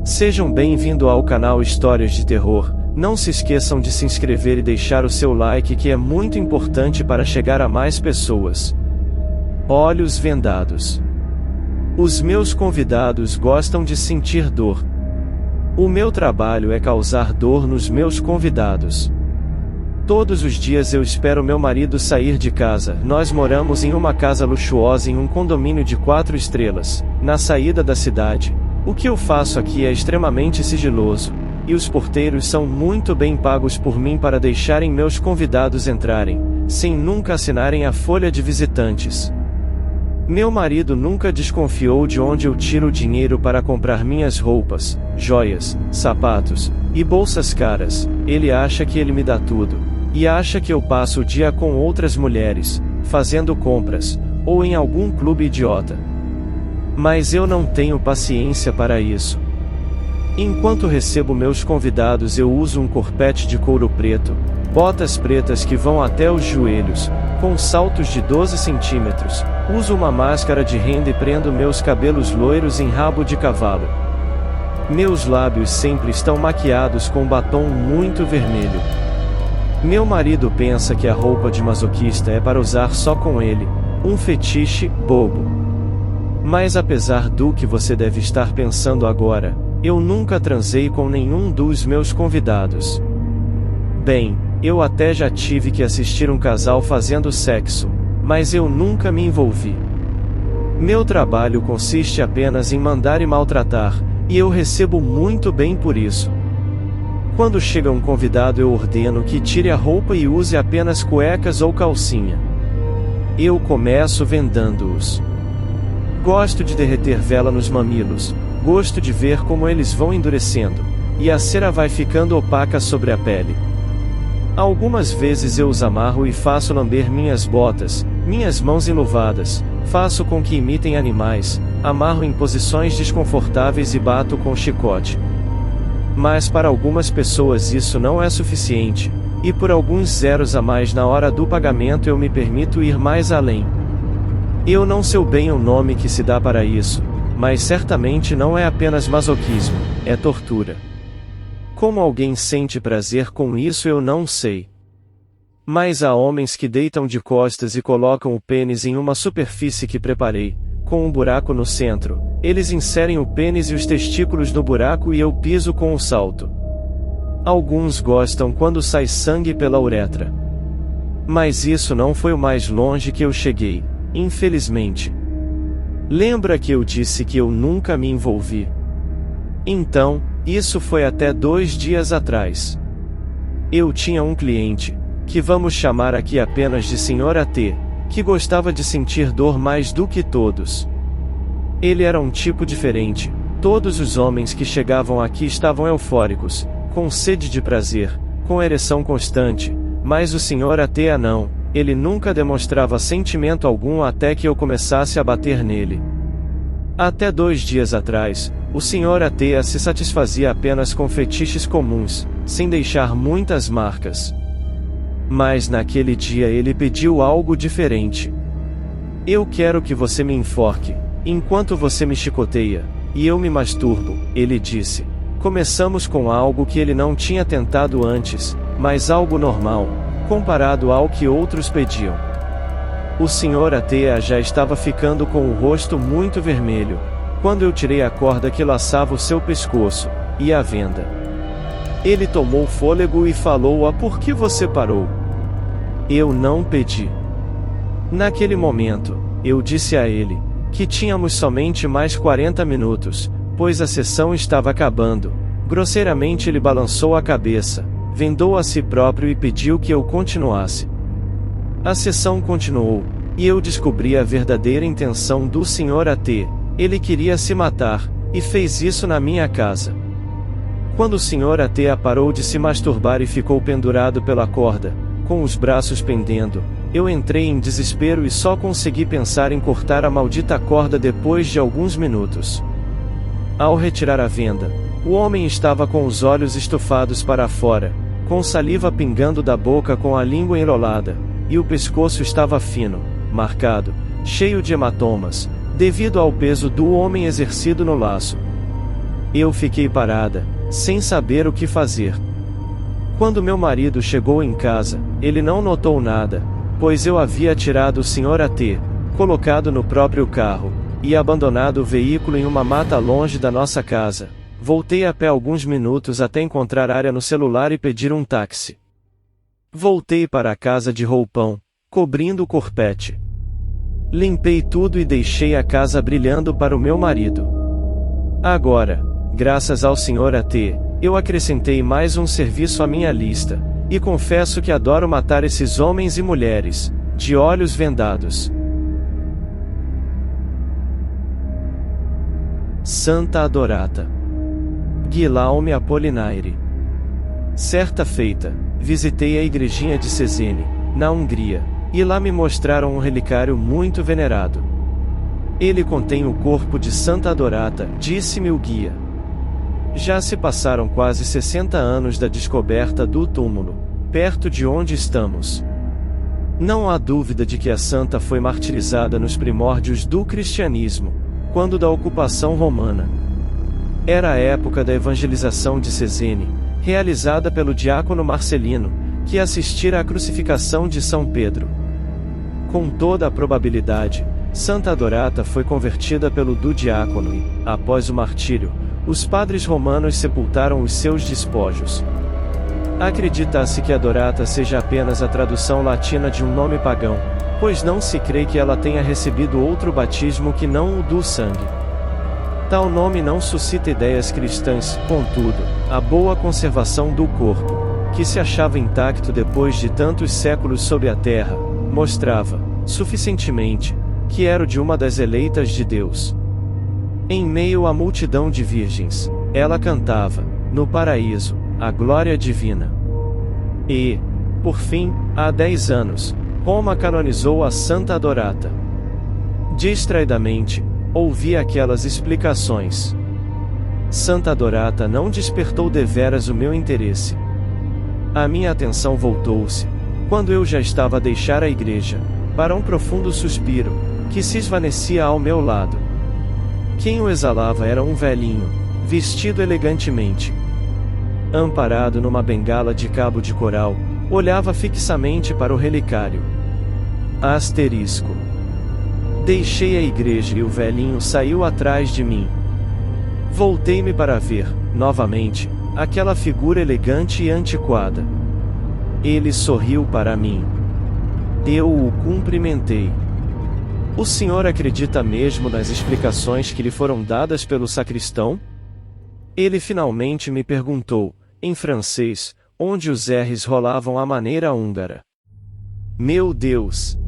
Sejam bem-vindos ao canal Histórias de Terror. Não se esqueçam de se inscrever e deixar o seu like, que é muito importante para chegar a mais pessoas. Olhos vendados. Os meus convidados gostam de sentir dor. O meu trabalho é causar dor nos meus convidados. Todos os dias eu espero meu marido sair de casa. Nós moramos em uma casa luxuosa em um condomínio de 4 estrelas, na saída da cidade. O que eu faço aqui é extremamente sigiloso, e os porteiros são muito bem pagos por mim para deixarem meus convidados entrarem, sem nunca assinarem a folha de visitantes. Meu marido nunca desconfiou de onde eu tiro o dinheiro para comprar minhas roupas, joias, sapatos e bolsas caras. Ele acha que ele me dá tudo, e acha que eu passo o dia com outras mulheres, fazendo compras, ou em algum clube idiota. Mas eu não tenho paciência para isso. Enquanto recebo meus convidados, eu uso um corpete de couro preto, botas pretas que vão até os joelhos, com saltos de 12 centímetros, uso uma máscara de renda e prendo meus cabelos loiros em rabo de cavalo. Meus lábios sempre estão maquiados com batom muito vermelho. Meu marido pensa que a roupa de masoquista é para usar só com ele, um fetiche bobo. Mas apesar do que você deve estar pensando agora, eu nunca transei com nenhum dos meus convidados. Bem, eu até já tive que assistir um casal fazendo sexo, mas eu nunca me envolvi. Meu trabalho consiste apenas em mandar e maltratar, e eu recebo muito bem por isso. Quando chega um convidado, eu ordeno que tire a roupa e use apenas cuecas ou calcinha. Eu começo vendando-os. Gosto de derreter vela nos mamilos, gosto de ver como eles vão endurecendo, e a cera vai ficando opaca sobre a pele. Algumas vezes eu os amarro e faço lamber minhas botas, minhas mãos enluvadas, faço com que imitem animais, amarro em posições desconfortáveis e bato com chicote. Mas para algumas pessoas isso não é suficiente, e por alguns zeros a mais na hora do pagamento eu me permito ir mais além. Eu não sei bem o nome que se dá para isso, mas certamente não é apenas masoquismo, é tortura. Como alguém sente prazer com isso eu não sei. Mas há homens que deitam de costas e colocam o pênis em uma superfície que preparei, com um buraco no centro. Eles inserem o pênis e os testículos no buraco e eu piso com o salto. Alguns gostam quando sai sangue pela uretra. Mas isso não foi o mais longe que eu cheguei, infelizmente. Lembra que eu disse que eu nunca me envolvi? Então, isso foi até 2 dias atrás. Eu tinha um cliente, que vamos chamar aqui apenas de Sr. T, que gostava de sentir dor mais do que todos. Ele era um tipo diferente. Todos os homens que chegavam aqui estavam eufóricos, com sede de prazer, com ereção constante, mas o Sr. T não, ele nunca demonstrava sentimento algum até que eu começasse a bater nele. Até 2 dias atrás, o Sr. T se satisfazia apenas com fetiches comuns, sem deixar muitas marcas. Mas naquele dia ele pediu algo diferente. Eu quero que você me enforque, enquanto você me chicoteia, e eu me masturbo, ele disse. Começamos com algo que ele não tinha tentado antes, mas algo normal, comparado ao que outros pediam. O Sr. T já estava ficando com o rosto muito vermelho, quando eu tirei a corda que laçava o seu pescoço, e a venda. Ele tomou fôlego e falou: por que você parou? Eu não pedi. Naquele momento, eu disse a ele, que tínhamos somente mais 40 minutos, pois a sessão estava acabando. Grosseiramente ele balançou a cabeça, vendou a si próprio e pediu que eu continuasse. A sessão continuou, e eu descobri a verdadeira intenção do Sr. T. Ele queria se matar, e fez isso na minha casa. Quando o Sr. T parou de se masturbar e ficou pendurado pela corda, com os braços pendendo, eu entrei em desespero e só consegui pensar em cortar a maldita corda depois de alguns minutos. Ao retirar a venda, o homem estava com os olhos estufados para fora, com saliva pingando da boca com a língua enrolada, e o pescoço estava fino, marcado, cheio de hematomas, devido ao peso do homem exercido no laço. Eu fiquei parada, sem saber o que fazer. Quando meu marido chegou em casa, ele não notou nada, pois eu havia tirado o Sr. A.T., colocado no próprio carro, e abandonado o veículo em uma mata longe da nossa casa. Voltei a pé alguns minutos até encontrar área no celular e pedir um táxi. Voltei para a casa de roupão, cobrindo o corpete. Limpei tudo e deixei a casa brilhando para o meu marido. Agora, graças ao Sr. A.T., eu acrescentei mais um serviço à minha lista, e confesso que adoro matar esses homens e mulheres, de olhos vendados. Santa Adorata. Guillaume Apollinaire. Certa feita, visitei a igrejinha de Szézeny, na Hungria, e lá me mostraram um relicário muito venerado. Ele contém o corpo de Santa Adorata, disse-me o guia. Já se passaram quase 60 anos da descoberta do túmulo, perto de onde estamos. Não há dúvida de que a santa foi martirizada nos primórdios do cristianismo, quando da ocupação romana. Era a época da evangelização de Szézeny, realizada pelo diácono Marcelino, que assistira à crucificação de São Pedro. Com toda a probabilidade, Santa Adorata foi convertida pelo diácono e, após o martírio, os padres romanos sepultaram os seus despojos. Acredita-se que Adorata seja apenas a tradução latina de um nome pagão, pois não se crê que ela tenha recebido outro batismo que não o do sangue. Tal nome não suscita ideias cristãs, contudo, a boa conservação do corpo, que se achava intacto depois de tantos séculos sob a terra, mostrava, suficientemente, que era o de uma das eleitas de Deus. Em meio à multidão de virgens, ela cantava, no paraíso, a glória divina. E, por fim, há 10 anos, Roma canonizou a Santa Adorata. Distraidamente, ouvi aquelas explicações. Santa Adorata não despertou deveras o meu interesse. A minha atenção voltou-se, quando eu já estava a deixar a igreja, para um profundo suspiro, que se esvaecia ao meu lado. Quem o exalava era um velhinho, vestido elegantemente. Amparado numa bengala de cabo de coral, olhava fixamente para o relicário. Asterisco. Deixei a igreja e o velhinho saiu atrás de mim. Voltei-me para ver, novamente, aquela figura elegante e antiquada. Ele sorriu para mim. Eu o cumprimentei. O senhor acredita mesmo nas explicações que lhe foram dadas pelo sacristão? Ele finalmente me perguntou, em francês, onde os R's rolavam à maneira húngara. Meu Deus!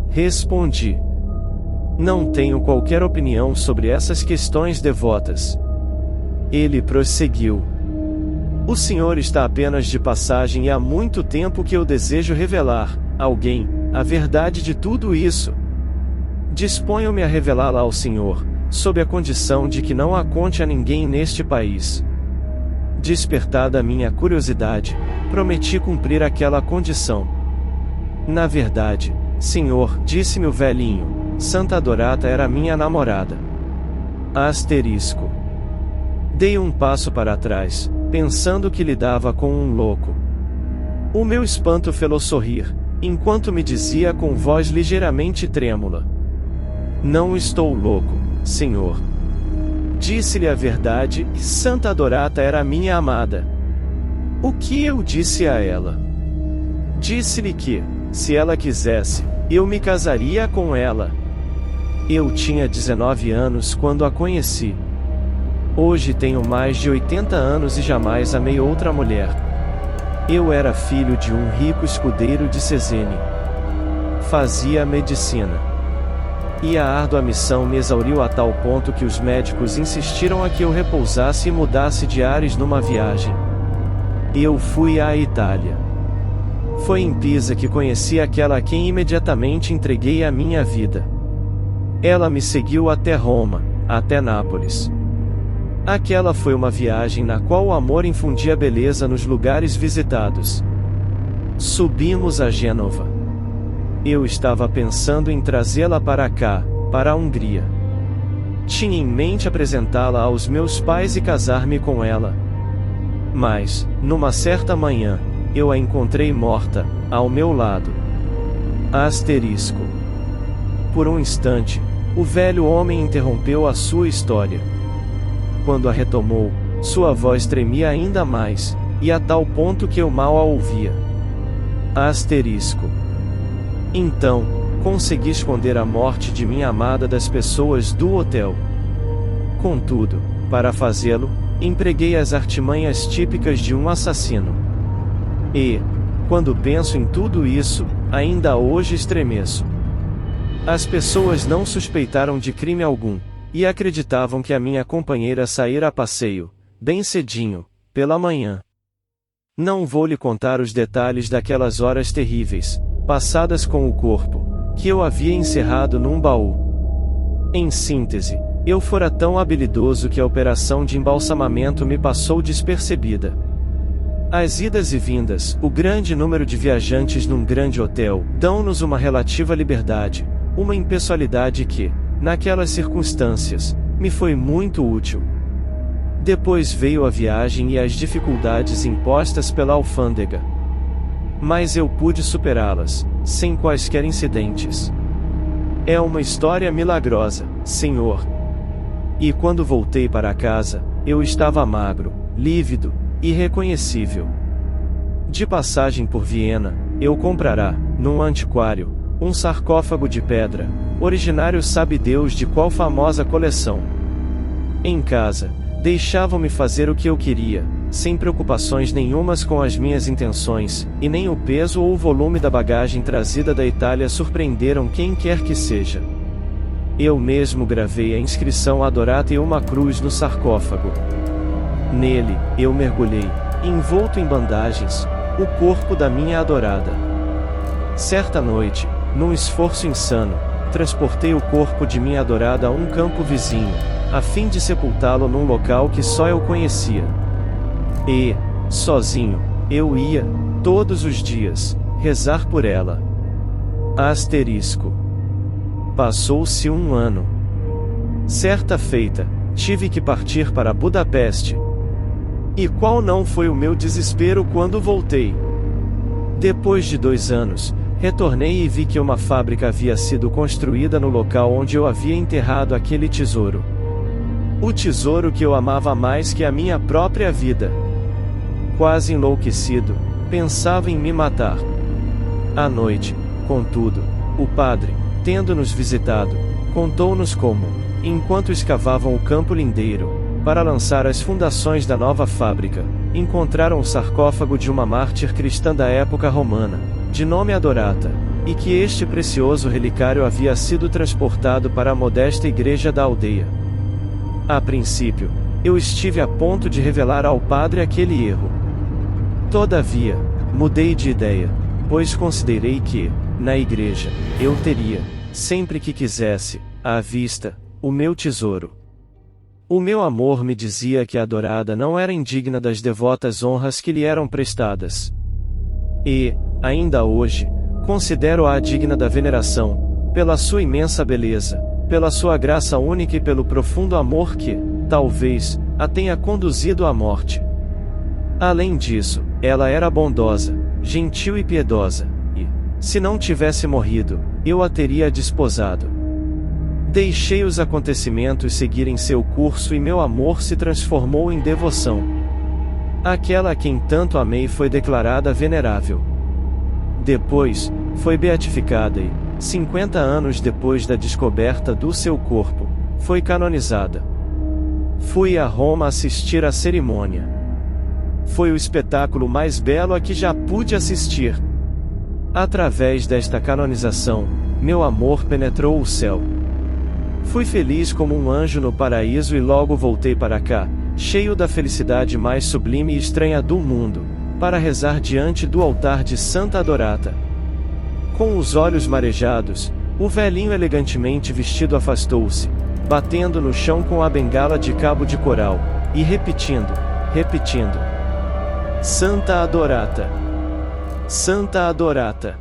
Respondi. Não tenho qualquer opinião sobre essas questões devotas. Ele prosseguiu. O senhor está apenas de passagem e há muito tempo que eu desejo revelar, a alguém, a verdade de tudo isso. Disponho-me a revelá-la ao senhor, sob a condição de que não a conte a ninguém neste país. Despertada a minha curiosidade, prometi cumprir aquela condição. Na verdade, senhor, disse-me o velhinho, Santa Adorata era minha namorada. Asterisco. Dei um passo para trás, pensando que lidava com um louco. O meu espanto fê-lo sorrir, enquanto me dizia com voz ligeiramente trêmula. Não estou louco, senhor. Disse-lhe a verdade, e Santa Adorata era minha amada. O que eu disse a ela? Disse-lhe que, se ela quisesse, eu me casaria com ela. Eu tinha 19 anos quando a conheci. Hoje tenho mais de 80 anos e jamais amei outra mulher. Eu era filho de um rico escudeiro de Szézeny. Fazia medicina. E a árdua missão me exauriu a tal ponto que os médicos insistiram a que eu repousasse e mudasse de ares numa viagem. Eu fui à Itália. Foi em Pisa que conheci aquela a quem imediatamente entreguei a minha vida. Ela me seguiu até Roma, até Nápoles. Aquela foi uma viagem na qual o amor infundia beleza nos lugares visitados. Subimos a Gênova. Eu estava pensando em trazê-la para cá, para a Hungria. Tinha em mente apresentá-la aos meus pais e casar-me com ela. Mas, numa certa manhã, eu a encontrei morta, ao meu lado. Asterisco. Por um instante, o velho homem interrompeu a sua história. Quando a retomou, sua voz tremia ainda mais, e a tal ponto que eu mal a ouvia. Asterisco. Então, consegui esconder a morte de minha amada das pessoas do hotel. Contudo, para fazê-lo, empreguei as artimanhas típicas de um assassino. E, quando penso em tudo isso, ainda hoje estremeço. As pessoas não suspeitaram de crime algum, e acreditavam que a minha companheira saíra a passeio, bem cedinho, pela manhã. Não vou lhe contar os detalhes daquelas horas terríveis, passadas com o corpo, que eu havia encerrado num baú. Em síntese, eu fora tão habilidoso que a operação de embalsamamento me passou despercebida. As idas e vindas, o grande número de viajantes num grande hotel, dão-nos uma relativa liberdade, uma impessoalidade que, naquelas circunstâncias, me foi muito útil. Depois veio a viagem e as dificuldades impostas pela alfândega. Mas eu pude superá-las, sem quaisquer incidentes. É uma história milagrosa, senhor. E quando voltei para casa, eu estava magro, lívido, irreconhecível. De passagem por Viena, eu comprará, num antiquário, um sarcófago de pedra, originário sabe Deus de qual famosa coleção. Em casa, deixavam-me fazer o que eu queria, sem preocupações nenhumas com as minhas intenções, e nem o peso ou o volume da bagagem trazida da Itália surpreenderam quem quer que seja. Eu mesmo gravei a inscrição Adorata e uma cruz no sarcófago. Nele, eu mergulhei, envolto em bandagens, o corpo da minha adorada. Certa noite, num esforço insano, transportei o corpo de minha adorada a um campo vizinho, a fim de sepultá-lo num local que só eu conhecia. E, sozinho, eu ia, todos os dias, rezar por ela. Asterisco. Passou-se um ano. Certa feita, tive que partir para Budapeste. E qual não foi o meu desespero quando voltei? Depois de 2 anos, retornei e vi que uma fábrica havia sido construída no local onde eu havia enterrado aquele tesouro. O tesouro que eu amava mais que a minha própria vida. Quase enlouquecido, pensava em me matar. À noite, contudo, o padre, tendo-nos visitado, contou-nos como, enquanto escavavam o campo lindeiro, para lançar as fundações da nova fábrica, encontraram o sarcófago de uma mártir cristã da época romana, de nome Adorata, e que este precioso relicário havia sido transportado para a modesta igreja da aldeia. A princípio, eu estive a ponto de revelar ao padre aquele erro. Todavia, mudei de ideia, pois considerei que, na igreja, eu teria, sempre que quisesse, à vista, o meu tesouro. O meu amor me dizia que a adorada não era indigna das devotas honras que lhe eram prestadas. E, ainda hoje, considero-a digna da veneração, pela sua imensa beleza, pela sua graça única e pelo profundo amor que, talvez, a tenha conduzido à morte. Além disso, ela era bondosa, gentil e piedosa, e, se não tivesse morrido, eu a teria desposado. Deixei os acontecimentos seguirem seu curso e meu amor se transformou em devoção. Aquela a quem tanto amei foi declarada venerável. Depois, foi beatificada e, 50 anos depois da descoberta do seu corpo, foi canonizada. Fui a Roma assistir à cerimônia. Foi o espetáculo mais belo a que já pude assistir. Através desta canonização, meu amor penetrou o céu. Fui feliz como um anjo no paraíso e logo voltei para cá, cheio da felicidade mais sublime e estranha do mundo, para rezar diante do altar de Santa Adorata. Com os olhos marejados, o velhinho elegantemente vestido afastou-se, batendo no chão com a bengala de cabo de coral, e repetindo: Santa Adorata! Santa Adorata!